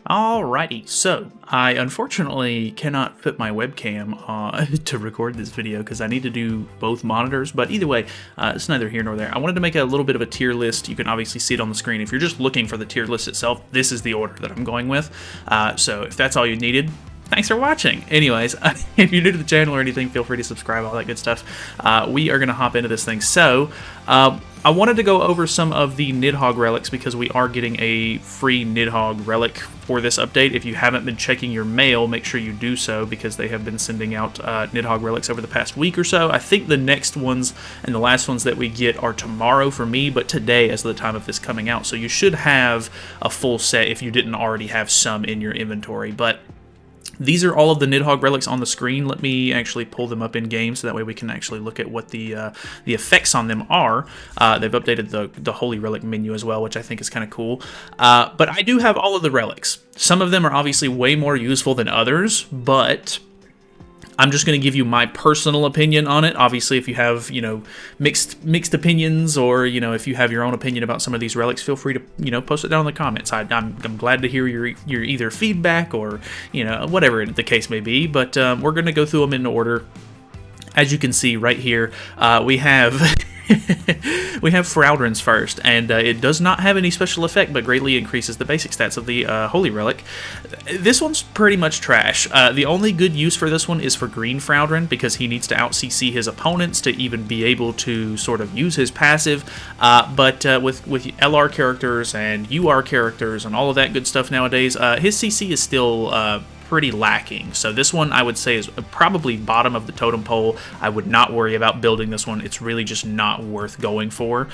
Alrighty, so I unfortunately cannot put my webcam to record this video because I need to do both monitors, but either way, it's neither here nor there. I wanted to make a little bit of a tier list. You can obviously see it on the screen. If you're just looking for the tier list itself, this is the order that I'm going with. So if that's all you needed, thanks for watching. Anyways, if you're new to the channel or anything, feel free to subscribe, all that good stuff. We are going to hop into this thing. So, I wanted to go over some of the Nidhoggr relics because we are getting a free Nidhoggr relic for this update. If you haven't been checking your mail, make sure you do so because they have been sending out Nidhoggr relics over the past week or so. I think the next ones and the last ones that we get are tomorrow for me, but today as the time of this coming out. So you should have a full set if you didn't already have some in your inventory. But these are all of the Nidhoggr relics on the screen. Let me actually pull them up in game so that way we can actually look at what the effects on them are. They've updated the Holy Relic menu as well, which I think is kind of cool. But I do have all of the relics. Some of them are obviously way more useful than others, but I'm just going to give you my personal opinion on it. Obviously, if you have, mixed opinions or, if you have your own opinion about some of these relics, feel free to, post it down in the comments. I'm glad to hear your either feedback or, whatever the case may be. But we're going to go through them in order. As you can see right here, we have... we have Fraudrin's first, and it does not have any special effect, but greatly increases the basic stats of the Holy Relic. This one's pretty much trash. The only good use for this one is for Green Fraudrin, because he needs to out-CC his opponents to even be able to sort of use his passive, but with LR characters and UR characters and all of that good stuff nowadays, his CC is still... pretty lacking. So this one I would say is probably bottom of the totem pole. I would not worry about building this one. It's really just not worth going for.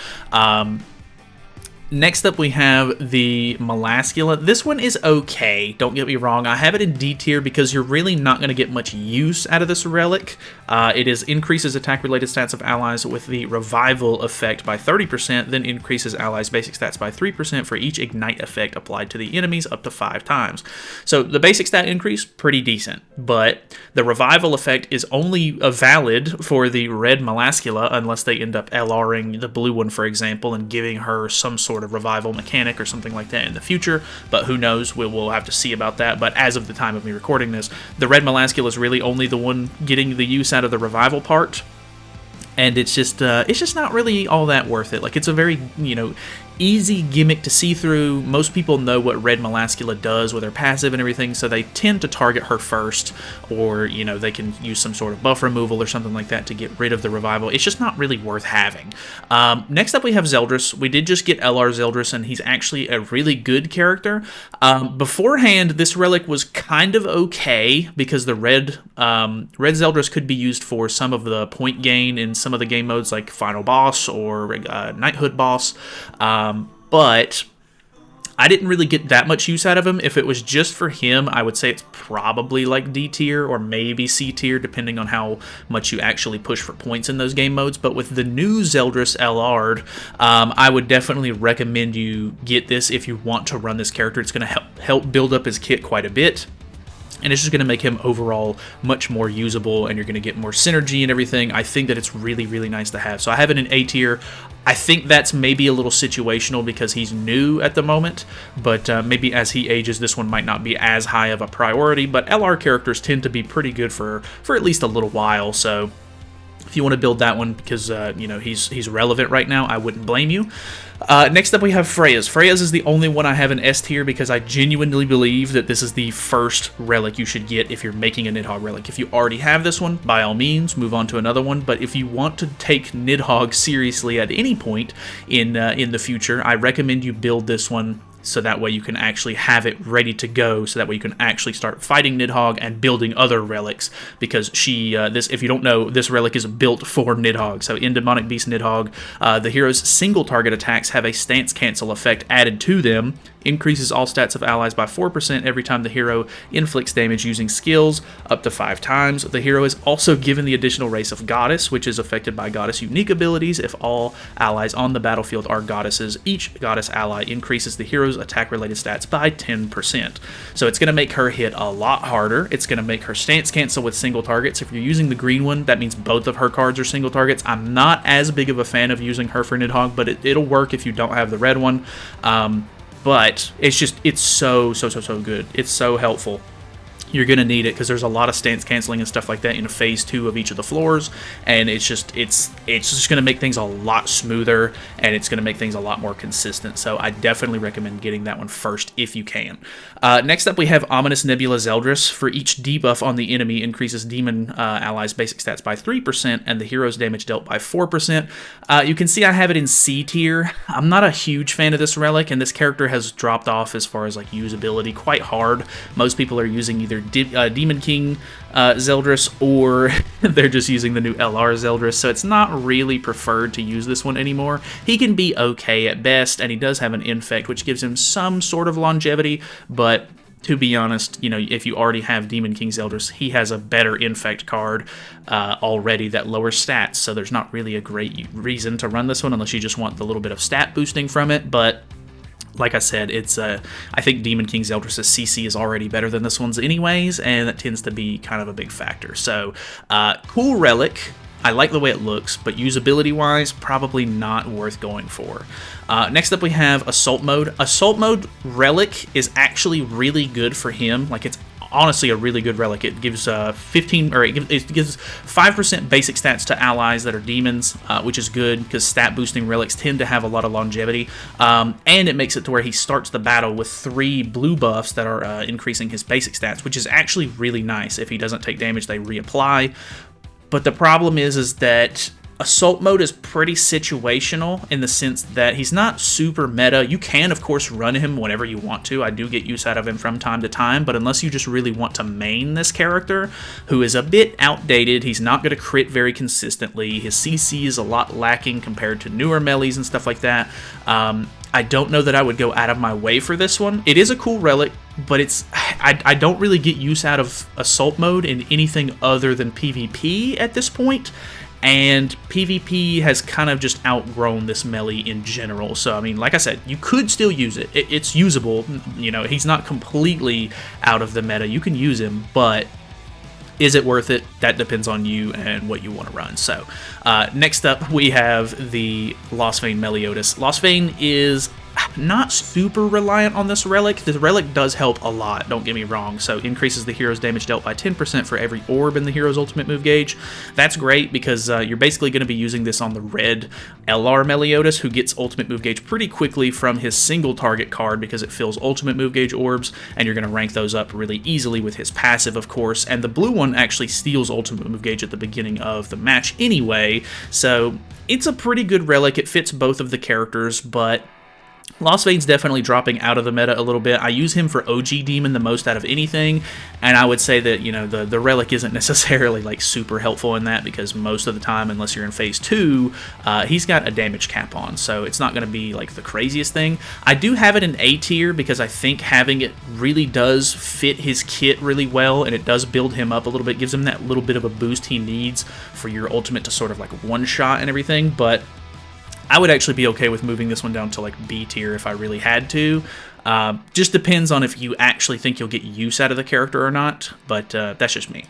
Next up we have the Melascula. This one is okay, don't get me wrong. I have it in D tier because you're really not going to get much use out of this relic. It increases attack-related stats of allies with the revival effect by 30%, then increases allies' basic stats by 3% for each ignite effect applied to the enemies up to 5 times. So the basic stat increase, pretty decent, but the revival effect is only valid for the red Melascula unless they end up LRing the blue one, for example, and giving her some sort of revival mechanic or something like that in the future, but who knows, we'll have to see about that. But as of the time of me recording this, the red Melascula is really only the one getting the use out of the revival part, and it's just not really all that worth it. Like, it's a very, easy gimmick to see through. Most people know what red Melascula does with her passive and everything, so they tend to target her first, or, they can use some sort of buff removal or something like that to get rid of the revival. It's just not really worth having. Next up we have Zeldris. We did just get LR Zeldris, and he's actually a really good character. Beforehand, this relic was kind of okay, because the red Zeldris could be used for some of the point gain in some of the game modes, like Final Boss or Knighthood Boss. But I didn't really get that much use out of him. If it was just for him, I would say it's probably like D tier or maybe C tier, depending on how much you actually push for points in those game modes. But with the new Zeldris LR'd, I would definitely recommend you get this if you want to run this character. It's going to help build up his kit quite a bit. And it's just going to make him overall much more usable, and you're going to get more synergy and everything. I think that it's really, really nice to have. So I have it in A tier. I think that's maybe a little situational because he's new at the moment, but maybe as he ages, this one might not be as high of a priority. But LR characters tend to be pretty good for at least a little while, so if you want to build that one because, he's relevant right now, I wouldn't blame you. Next up we have Freyja's. Freyja's is the only one I have in S tier because I genuinely believe that this is the first relic you should get if you're making a Nidhoggr relic. If you already have this one, by all means, move on to another one. But if you want to take Nidhoggr seriously at any point in the future, I recommend you build this one, so that way you can actually have it ready to go, so that way you can actually start fighting Nidhoggr and building other relics, because if you don't know, this relic is built for Nidhoggr. So in Demonic Beast Nidhoggr, the hero's single target attacks have a stance cancel effect added to them, increases all stats of allies by 4% every time the hero inflicts damage using skills, up to 5 times. The hero is also given the additional race of Goddess, which is affected by Goddess unique abilities. If all allies on the battlefield are Goddesses, each Goddess ally increases the hero's attack-related stats by 10%. So it's going to make her hit a lot harder. It's going to make her stance cancel with single targets. If you're using the green one, that means both of her cards are single targets. I'm not as big of a fan of using her for Nidhoggr, but it'll work if you don't have the red one. but it's so good. It's so helpful. You're going to need it because there's a lot of stance canceling and stuff like that in phase 2 of each of the floors, and it's just going to make things a lot smoother, and it's going to make things a lot more consistent. So I definitely recommend getting that one first if you can. Next up, we have Ominous Nebula Zeldris. For each debuff on the enemy, increases demon allies' basic stats by 3% and the hero's damage dealt by 4%. You can see I have it in C tier. I'm not a huge fan of this relic, and this character has dropped off as far as like usability quite hard. Most people are using either Demon King Zeldris, or they're just using the new LR Zeldris, so it's not really preferred to use this one anymore. He can be okay at best, and he does have an infect, which gives him some sort of longevity, but to be honest, you know, if you already have Demon King Zeldris, he has a better infect card already that lowers stats, so there's not really a great reason to run this one unless you just want the little bit of stat boosting from it, but like I said, it's I think Demon King Zeldris' CC is already better than this one's anyways, and that tends to be kind of a big factor. So, cool relic. I like the way it looks, but usability-wise, probably not worth going for. Next up, we have Assault Mode. Assault Mode Relic is actually really good for him. Like, it's honestly a really good relic. It gives it gives 5% basic stats to allies that are demons, which is good because stat boosting relics tend to have a lot of longevity, and it makes it to where he starts the battle with 3 blue buffs that are increasing his basic stats, which is actually really nice. If he doesn't take damage, they reapply. But the problem is that Assault Mode is pretty situational in the sense that he's not super meta. You can, of course, run him whenever you want to. I do get use out of him from time to time, but unless you just really want to main this character, who is a bit outdated, he's not going to crit very consistently. His CC is a lot lacking compared to newer melees and stuff like that. I don't know that I would go out of my way for this one. It is a cool relic, but I don't really get use out of Assault Mode in anything other than PvP at this point. And PvP has kind of just outgrown this melee in general. So, I mean, like I said, you could still use it. It's usable. You know, he's not completely out of the meta. You can use him, but is it worth it? That depends on you and what you want to run. So, next up, we have the Lostvayne Meliodas. Lostvayne is not super reliant on this relic. The relic does help a lot, don't get me wrong. So increases the hero's damage dealt by 10% for every orb in the hero's ultimate move gauge. That's great because you're basically going to be using this on the red LR Meliodas, who gets ultimate move gauge pretty quickly from his single target card because it fills ultimate move gauge orbs, and you're going to rank those up really easily with his passive, of course. And the blue one actually steals ultimate move gauge at the beginning of the match anyway, so it's a pretty good relic. It fits both of the characters, but Lostvayne's definitely dropping out of the meta a little bit. I use him for OG Demon the most out of anything, and I would say that, you know, the relic isn't necessarily like super helpful in that because most of the time, unless you're in phase 2, he's got a damage cap on, so it's not going to be like the craziest thing. I do have it in A tier because I think having it really does fit his kit really well, and it does build him up a little bit, gives him that little bit of a boost he needs for your ultimate to sort of like one-shot and everything, but I would actually be okay with moving this one down to like B tier if I really had to. Just depends on if you actually think you'll get use out of the character or not, but that's just me.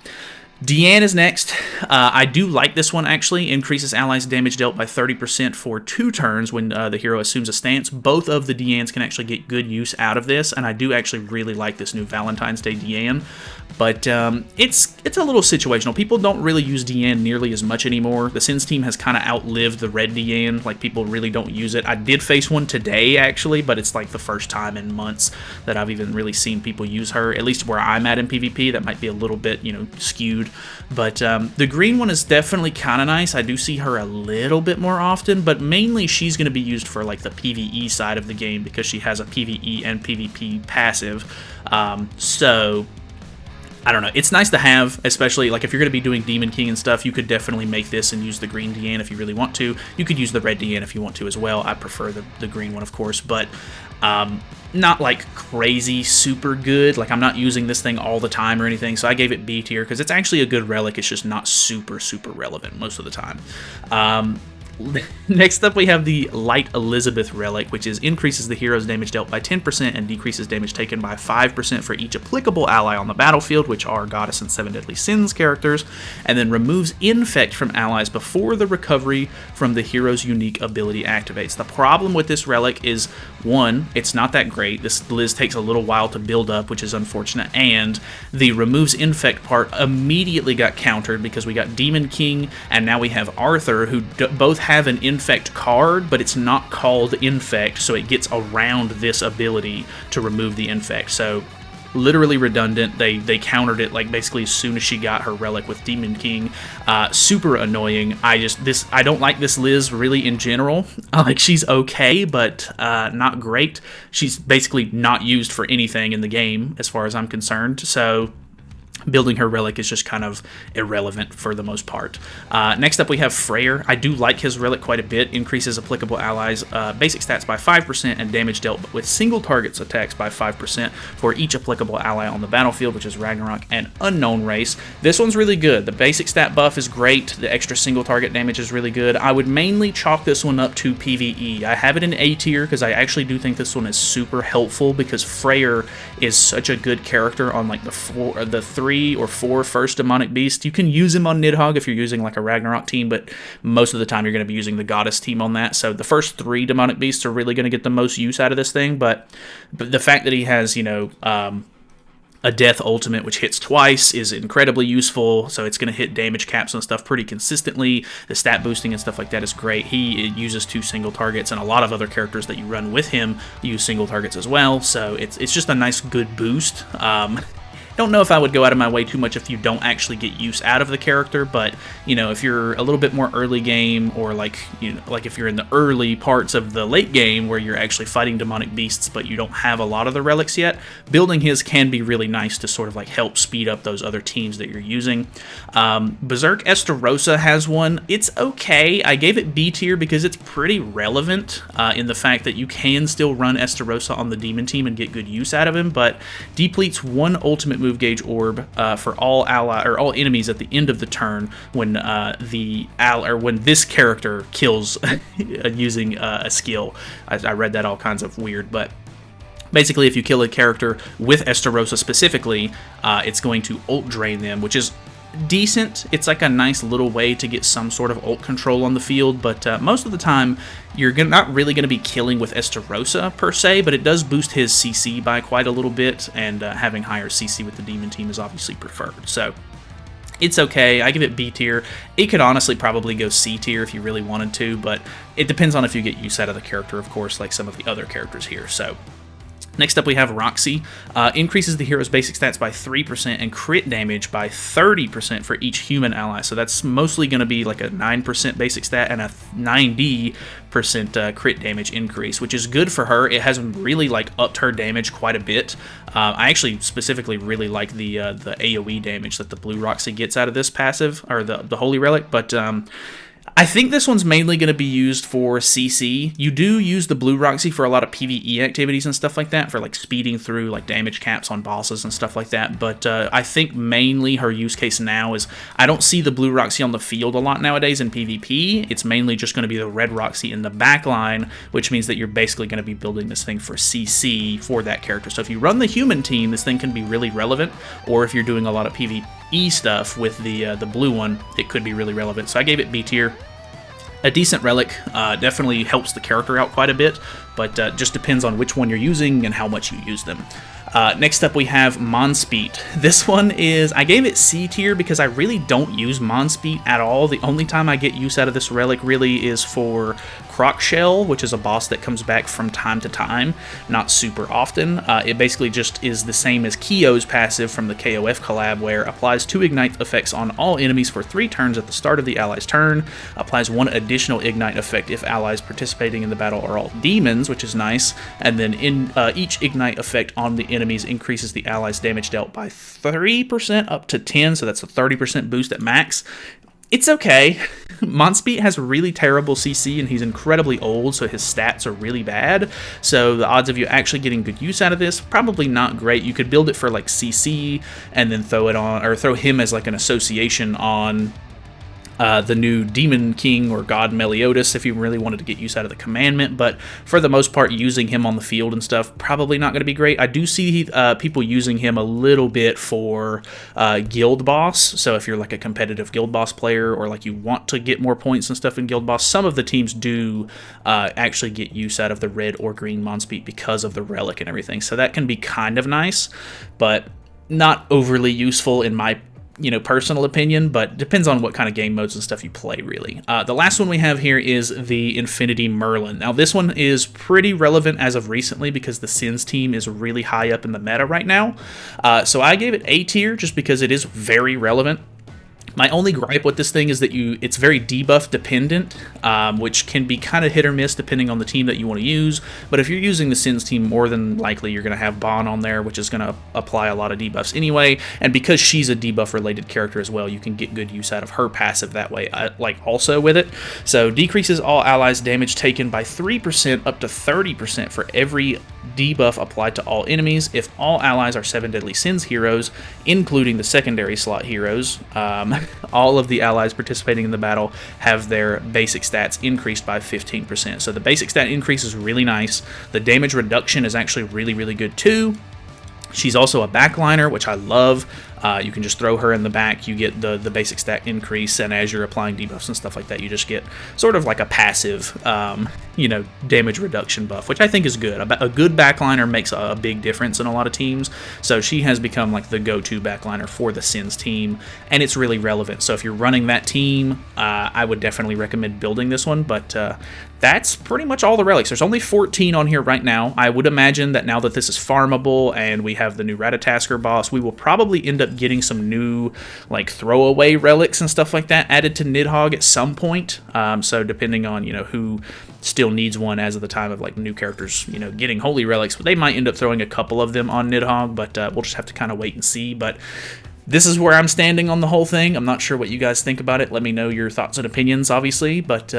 Diane is next. I do like this one, actually. Increases allies' damage dealt by 30% for 2 turns when the hero assumes a stance. Both of the Dianes can actually get good use out of this, and I do actually really like this new Valentine's Day Diane. But it's a little situational. People don't really use Diane nearly as much anymore. The Sins team has kind of outlived the red Diane. Like, people really don't use it. I did face one today, actually, but it's like the first time in months that I've even really seen people use her, at least where I'm at in PvP. That might be a little bit, you know, skewed. But the green one is definitely kind of nice. I do see her a little bit more often, but mainly she's going to be used for like the PvE side of the game because she has a PvE and PvP passive. So I don't know. It's nice to have, especially like if you're going to be doing Demon King and stuff, you could definitely make this and use the green Diane if you really want to. You could use the red Diane if you want to as well. I prefer the green one, of course, but not like crazy super good. Like, I'm not using this thing all the time or anything, so I gave it B tier because it's actually a good relic. It's just not super relevant most of the time. Next up, we have the Light Elizabeth Relic, which increases the hero's damage dealt by 10% and decreases damage taken by 5% for each applicable ally on the battlefield, which are Goddess and Seven Deadly Sins characters, and then removes infect from allies before the recovery from the hero's unique ability activates. The problem with this relic is, one, it's not that great. This Liz takes a little while to build up, which is unfortunate, and the removes infect part immediately got countered because we got Demon King, and now we have Arthur, who both have an infect card, but it's not called infect, so it gets around this ability to remove the infect. So literally redundant. They countered it like basically as soon as she got her relic with Demon King. Super annoying. I don't like this Liz really in general. Like, she's okay, but not great. She's basically not used for anything in the game as far as I'm concerned. So building her relic is just kind of irrelevant for the most part. Next up, we have Freyr. I do like his relic quite a bit. Increases applicable allies' basic stats by 5% and damage dealt with single targets attacks by 5% for each applicable ally on the battlefield, which is Ragnarok and Unknown Race. This one's really good. The basic stat buff is great. The extra single target damage is really good. I would mainly chalk this one up to PvE. I have it in A tier because I actually do think this one is super helpful because Freyr is such a good character on like the 3 or 4 first demonic beasts. You can use him on Nidhoggr if you're using like a Ragnarok team, but most of the time you're going to be using the Goddess team on that. So the first 3 demonic beasts are really going to get the most use out of this thing. But the fact that he has, a death ultimate which hits twice is incredibly useful, so it's going to hit damage caps and stuff pretty consistently. The stat boosting and stuff like that is great. He uses 2 single targets, and a lot of other characters that you run with him use single targets as well, so it's just a nice good boost. Don't know if I would go out of my way too much if you don't actually get use out of the character, but if you're a little bit more early game, or like if you're in the early parts of the late game where you're actually fighting demonic beasts but you don't have a lot of the relics yet, building his can be really nice to sort of like help speed up those other teams that you're using. Berserk Estarossa has one. It's okay. I gave it B tier because it's pretty relevant in the fact that you can still run Estarossa on the demon team and get good use out of him, but depletes 1 ultimate move gauge orb for all enemies at the end of the turn when when this character kills using a skill. I read that all kinds of weird, but basically if you kill a character with Estarossa specifically, it's going to ult drain them, which is decent. It's like a nice little way to get some sort of ult control on the field, but most of the time you're not really going to be killing with Estarossa per se, but it does boost his CC by quite a little bit, and having higher CC with the demon team is obviously preferred. So it's okay. I give it B tier. It could honestly probably go C tier if you really wanted to, but it depends on if you get use out of the character, of course, like some of the other characters here. So next up, we have Roxy. Increases the hero's basic stats by 3% and crit damage by 30% for each human ally. So that's mostly going to be like a 9% basic stat and a 90% crit damage increase, which is good for her. It has really like upped her damage quite a bit. I actually specifically really like the AoE damage that the blue Roxy gets out of this passive, or the Holy Relic, but I think this one's mainly going to be used for CC. You do use the blue Roxy for a lot of PvE activities and stuff like that, for like speeding through like damage caps on bosses and stuff like that, but I think mainly her use case now is, I don't see the blue Roxy on the field a lot nowadays in PvP. It's mainly just going to be the red Roxy in the back line, which means that you're basically going to be building this thing for CC for that character. So if you run the human team, this thing can be really relevant, or if you're doing a lot of PvE stuff with the blue one, it could be really relevant. So I gave it B tier. A decent relic, definitely helps the character out quite a bit, but just depends on which one you're using and how much you use them. Next up, we have Monspeet. This one is, I gave it C tier because I really don't use Monspeet at all. The only time I get use out of this relic really is for Croc Shell, which is a boss that comes back from time to time, not super often. It basically just is the same as Kyo's passive from the KOF collab, where applies 2 ignite effects on all enemies for 3 turns at the start of the ally's turn, applies 1 additional ignite effect if allies participating in the battle are all demons, which is nice, and then in each ignite effect on the enemies increases the allies' damage dealt by 3% up to 10, so that's a 30% boost at max. It's okay. Monspeet has really terrible CC, and he's incredibly old, so his stats are really bad. So the odds of you actually getting good use out of this, probably not great. You could build it for like CC and then throw it on, or throw him as like an association on the new Demon King or God Meliodas if you really wanted to get use out of the commandment, but for the most part, using him on the field and stuff, probably not going to be great. I do see people using him a little bit for Guild Boss, so if you're like a competitive Guild Boss player or like you want to get more points and stuff in Guild Boss, some of the teams do actually get use out of the red or green Monspeet because of the relic and everything, so that can be kind of nice, but not overly useful in my personal opinion, but depends on what kind of game modes and stuff you play, really. The last one we have here is the Infinity Merlin. Now, this one is pretty relevant as of recently because the Sins team is really high up in the meta right now. So I gave it A tier just because it is very relevant. My only gripe with this thing is that it's very debuff dependent, which can be kind of hit or miss depending on the team that you want to use. But if you're using the Sins team, more than likely you're going to have Bon on there, which is going to apply a lot of debuffs anyway. And because she's a debuff related character as well, you can get good use out of her passive that way, like also with it. So decreases all allies' damage taken by 3% up to 30% for every debuff applied to all enemies if all allies are 7 Deadly Sins heroes, including the secondary slot heroes. All of the allies participating in the battle have their basic stats increased by 15%. So the basic stat increase is really nice. The damage reduction is actually really, really good too. She's also a backliner, which I love. You can just throw her in the back, you get the basic stat increase, and as you're applying debuffs and stuff like that, you just get sort of like a passive, damage reduction buff, which I think is good. A good backliner makes a big difference in a lot of teams, so she has become like the go-to backliner for the Sins team, and it's really relevant. So if you're running that team, I would definitely recommend building this one, but that's pretty much all the relics. There's only 14 on here right now. I would imagine that now that this is farmable and we have the new Ratatoskr boss, we will probably end up getting some new like throwaway relics and stuff like that added to Nidhoggr at some point. So depending on who still needs one as of the time of like new characters getting holy relics, they might end up throwing a couple of them on Nidhoggr, but we'll just have to kind of wait and see. But this is where I'm standing on the whole thing. I'm not sure what you guys think about it. Let me know your thoughts and opinions, obviously. But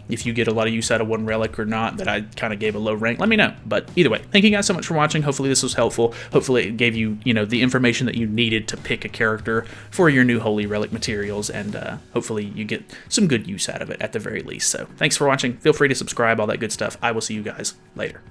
if you get a lot of use out of one relic or not that I kind of gave a low rank, let me know. But either way, thank you guys so much for watching. Hopefully this was helpful. Hopefully it gave you, the information that you needed to pick a character for your new holy relic materials. And hopefully you get some good use out of it at the very least. So thanks for watching. Feel free to subscribe, all that good stuff. I will see you guys later.